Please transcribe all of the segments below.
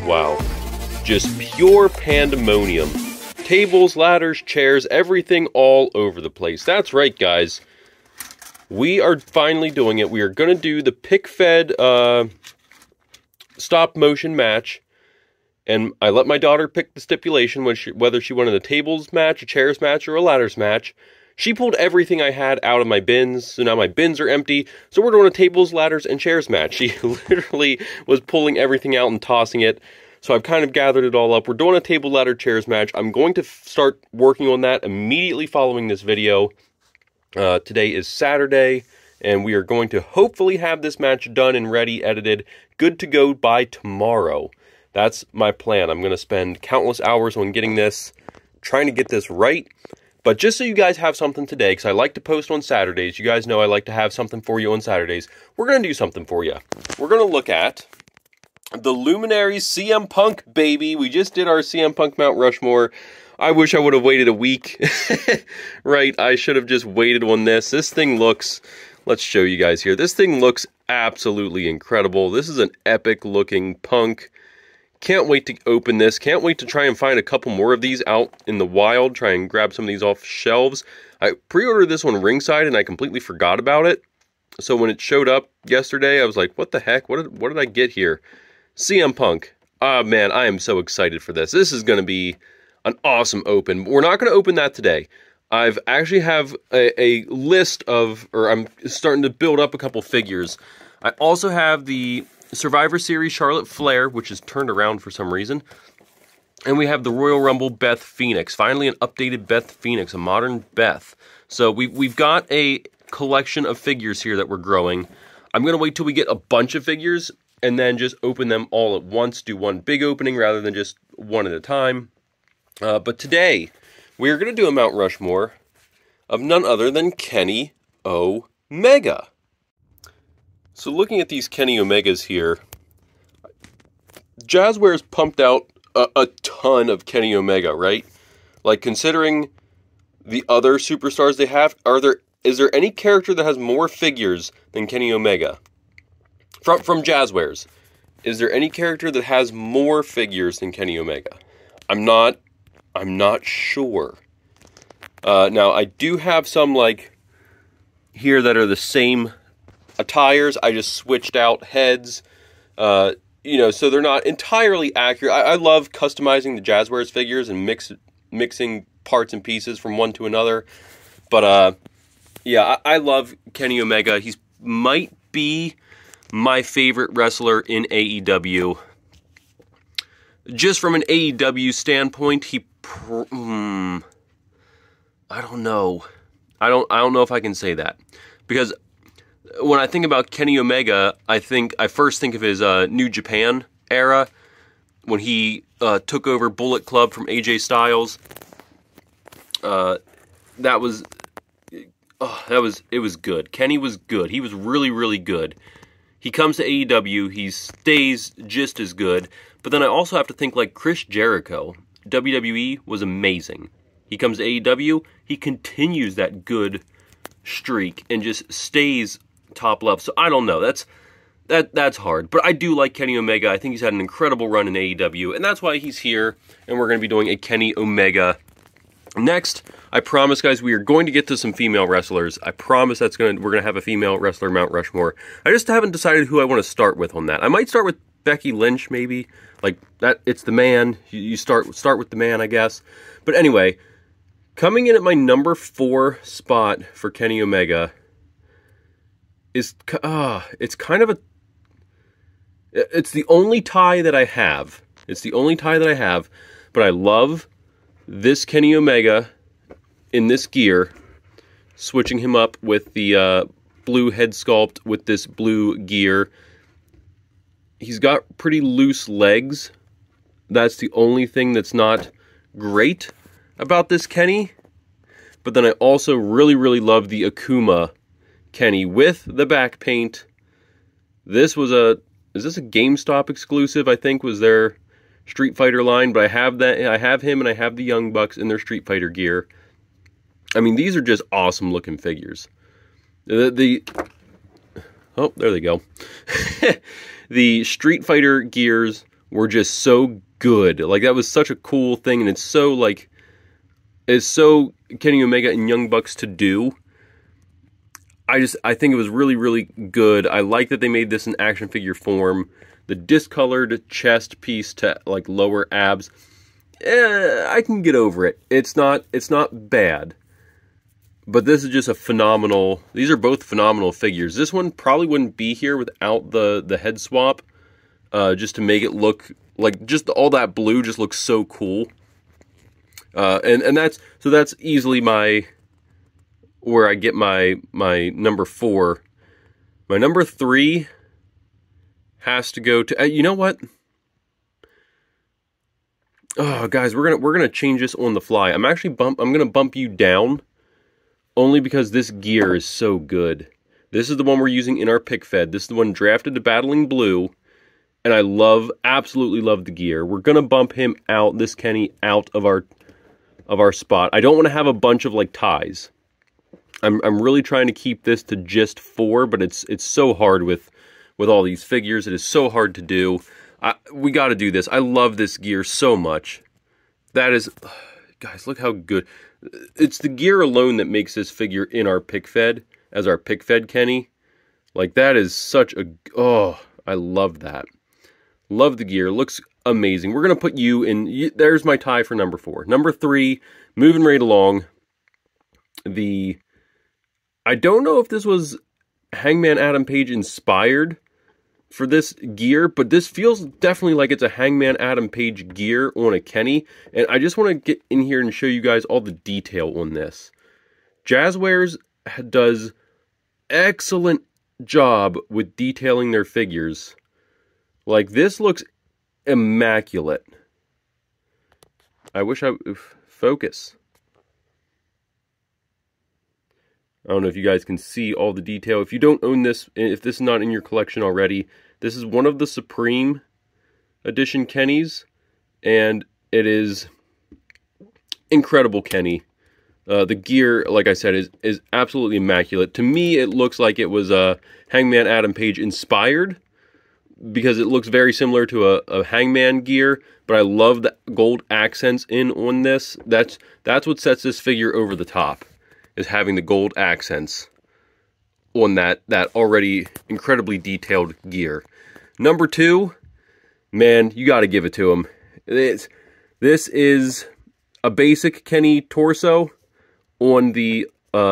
wow. Just pure pandemonium. Tables, ladders, chairs, everything all over the place. That's right, guys. We are finally doing it. We are going to do the pick-fed stop-motion match. And I let my daughter pick the stipulation whether she wanted a tables match, a chairs match, or a ladders match. She pulled everything I had out of my bins, so now my bins are empty. So we're doing a tables, ladders, and chairs match. She literally was pulling everything out and tossing it. So I've kind of gathered it all up. We're doing a table, ladder, chairs match. I'm going to start working on that immediately following this video. Today is Saturday, and we are going to hopefully have this match done and ready, edited, good to go by tomorrow. That's my plan. I'm going to spend countless hours on getting this, trying to get this right. But just so you guys have something today, because I like to post on Saturdays. You guys know I like to have something for you on Saturdays. We're going to do something for you. We're going to look at the Luminaries CM Punk, baby. We just did our CM Punk Mount Rushmore. I wish I would have waited a week. Right, I should have just waited on this. This thing looks, let's show you guys here. This thing looks absolutely incredible. This is an epic looking Punk. Can't wait to open this. Can't wait to try and find a couple more of these out in the wild. Try and grab some of these off shelves. I pre-ordered this on Ringside and I completely forgot about it. So when it showed up yesterday, I was like, what the heck? What did I get here? CM Punk. Ah, man, I am so excited for this. This is going to be an awesome open. We're not going to open that today. I've actually have a list of, or I'm starting to build up a couple figures. I also have the Survivor Series Charlotte Flair, which is turned around for some reason. And we have the Royal Rumble Beth Phoenix. Finally, an updated Beth Phoenix, a modern Beth. So we've got a collection of figures here that we're growing. I'm going to wait till we get a bunch of figures and then just open them all at once. Do one big opening rather than just one at a time. But today, we're going to do a Mount Rushmore of none other than Kenny Omega. So looking at these Kenny Omegas here, Jazzwares pumped out a ton of Kenny Omega, right? Like, considering the other superstars they have, is there any character that has more figures than Kenny Omega? From Jazzwares, is there any character that has more figures than Kenny Omega? I'm not sure. Now, I do have some, like, here that are the same attires. I just switched out heads, you know, so they're not entirely accurate. I love customizing the Jazzwares figures and mixing parts and pieces from one to another. But, yeah, I love Kenny Omega. He might be my favorite wrestler in AEW. Just from an AEW standpoint, I don't know. I don't know if I can say that, because when I think about Kenny Omega, I first think of his New Japan era when he took over Bullet Club from AJ Styles. It was good. Kenny was good. He was really, really good. He comes to AEW, he stays just as good. But then I also have to think like Chris Jericho. WWE was amazing. He comes to AEW, he continues that good streak and just stays top level. So I don't know. That's hard. But I do like Kenny Omega. I think he's had an incredible run in AEW, and that's why he's here. And we're going to be doing a Kenny Omega next. I promise, guys, we are going to get to some female wrestlers. I promise we're going to have a female wrestler Mount Rushmore. I just haven't decided who I want to start with on that. I might start with Becky Lynch, maybe. Like that, it's the man. You start with the man, I guess. But anyway, coming in at my number 4 spot for Kenny Omega is it's kind of it's the only tie that I have. It's the only tie that I have, but I love this Kenny Omega in this gear, switching him up with the blue head sculpt with this blue gear. He's got pretty loose legs. That's the only thing that's not great about this Kenny. But then I also really, really love the Akuma Kenny with the back paint. Is this a GameStop exclusive? I think was their Street Fighter line, but I have him and I have the Young Bucks in their Street Fighter gear. I mean, these are just awesome looking figures. Oh, there they go. The Street Fighter gears were just so good. Like, that was such a cool thing, and it's so, like, it's so Kenny Omega and Young Bucks to do. I think it was really, really good. I like that they made this in action figure form. The discolored chest piece to, like, lower abs, I can get over it. It's not bad. But this is just a phenomenal, these are both phenomenal figures. This one probably wouldn't be here without the head swap, just to make it look, like, just all that blue just looks so cool. And that's easily where I get my number 4. My number 3 has to go to, you know what? Oh, guys, we're gonna change this on the fly. I'm gonna bump you down, only because this gear is so good. This is the one we're using in our pick fed. This is the one drafted to Battling Blue, and I absolutely love the gear. We're gonna bump him out, this Kenny, out of our spot. I don't want to have a bunch of, like, ties. I'm really trying to keep this to just 4, but it's so hard with all these figures. It is so hard to do. We got to do this. I love this gear so much. That is, guys, look how good. It's the gear alone that makes this figure in our pick fed, as our pick fed Kenny. Like, that is such a, oh, I love that. Love the gear. Looks amazing. We're going to put you in, there's my tie for number 4. Number 3, moving right along. I don't know if this was Hangman Adam Page inspired for this gear, but this feels definitely like it's a Hangman Adam Page gear on a Kenny, and I just want to get in here and show you guys all the detail on this. Jazzwares does excellent job with detailing their figures. Like, this looks immaculate. I wish focus. I don't know if you guys can see all the detail. If you don't own this, if this is not in your collection already, this is one of the Supreme Edition Kennys, and it is incredible Kenny. The gear, like I said, is absolutely immaculate. To me, it looks like it was Hangman Adam Page inspired, because it looks very similar to a Hangman gear, but I love the gold accents on this. That's what sets this figure over the top, is having the gold accents on that already incredibly detailed gear. Number 2, man, you got to give it to him. This is a basic Kenny torso on the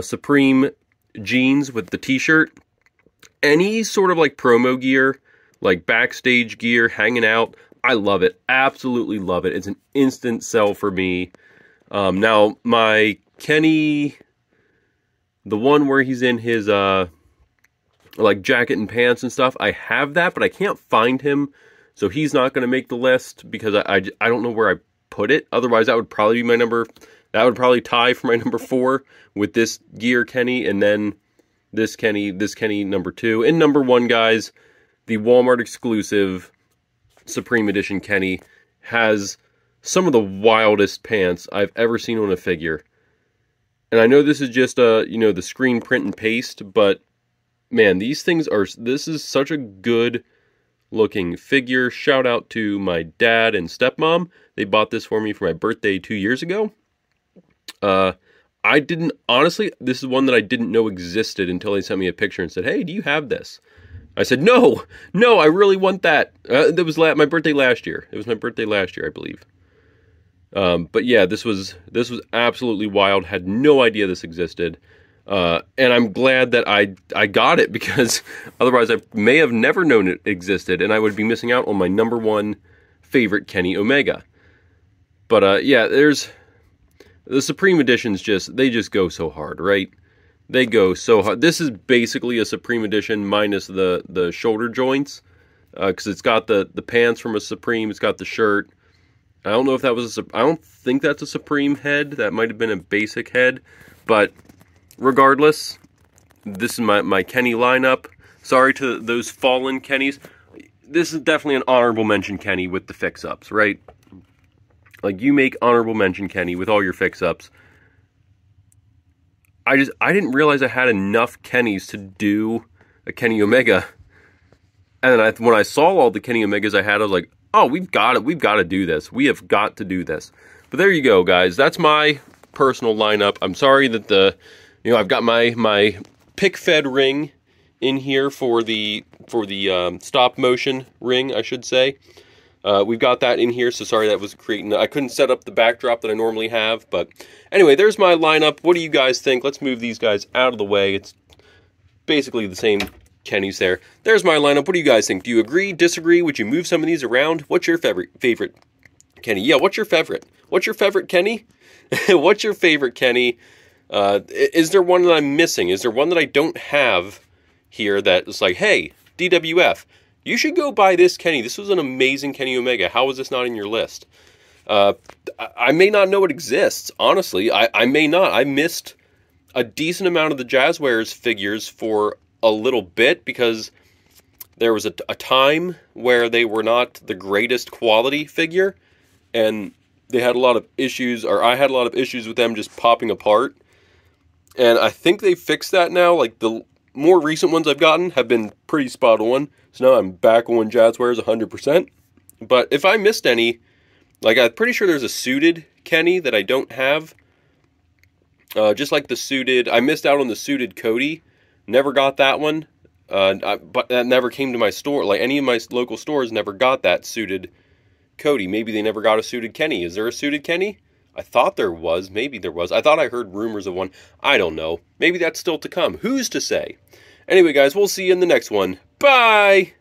Supreme jeans with the t-shirt. Any sort of, like, promo gear, like backstage gear, hanging out, I love it. Absolutely love it. It's an instant sell for me. Now, my Kenny, the one where he's in his, like, jacket and pants and stuff, I have that, but I can't find him, so he's not going to make the list, because I don't know where I put it. Otherwise, that would probably be that would probably tie for my number 4 with this gear Kenny, and then this Kenny number 2. And number 1, guys, the Walmart exclusive Supreme Edition Kenny has some of the wildest pants I've ever seen on a figure. And I know this is just the screen print and paste, but man, this is such a good looking figure. Shout out to my dad and stepmom. They bought this for me for my birthday 2 years ago. Honestly, this is one that I didn't know existed until they sent me a picture and said, "Hey, do you have this?" I said, no, I really want that. That was my birthday last year. It was my birthday last year, I believe. But yeah, this was absolutely wild. Had no idea this existed. And I'm glad that I got it, because otherwise I may have never known it existed, and I would be missing out on my number 1 favorite Kenny Omega. But yeah, there's the Supreme Editions, they just go so hard, right? They go so hard. This is basically a Supreme Edition minus the shoulder joints, because it's got the pants from a Supreme, it's got the shirt. I don't know if that was I don't think that's a Supreme head. That might have been a basic head, but regardless, this is my Kenny lineup. Sorry to those fallen Kennys. This is definitely an honorable mention Kenny with the fix-ups, right? Like, you make honorable mention Kenny with all your fix-ups. I didn't realize I had enough Kennys to do a Kenny Omega. And then when I saw all the Kenny Omegas I had, I was like, Oh, we've got it. We've got to do this. We have got to do this. But there you go, guys. That's my personal lineup. I'm sorry that I've got my pick fed ring in here for the stop motion ring, I should say. We've got that in here, so sorry that was creating... I couldn't set up the backdrop that I normally have, but anyway, there's my lineup. What do you guys think? Let's move these guys out of the way. It's basically the same Kennys there. There's my lineup. What do you guys think? Do you agree, disagree? Would you move some of these around? What's your favorite Kenny? Yeah, what's your favorite? What's your favorite Kenny? What's your favorite Kenny? Is there one that I'm missing? Is there one that I don't have here that is like, hey, DWF, you should go buy this Kenny. This was an amazing Kenny Omega. How is this not in your list? I may not know it exists, honestly. I may not. I missed a decent amount of the Jazzwares figures for a little bit because there was a time where they were not the greatest quality figure, and they had a lot of issues, or I had a lot of issues with them just popping apart. And I think they fixed that now. Like, the more recent ones I've gotten have been pretty spot on. So now I'm back on Jazzwares 100%. But if I missed any, like, I'm pretty sure there's a suited Kenny that I don't have. Just like the suited, I missed out on the suited Cody. Never got that one. But that never came to my store. Like, any of my local stores never got that suited Cody. Maybe they never got a suited Kenny. Is there a suited Kenny? I thought there was. Maybe there was. I thought I heard rumors of one. I don't know. Maybe that's still to come. Who's to say? Anyway, guys, we'll see you in the next one. Bye!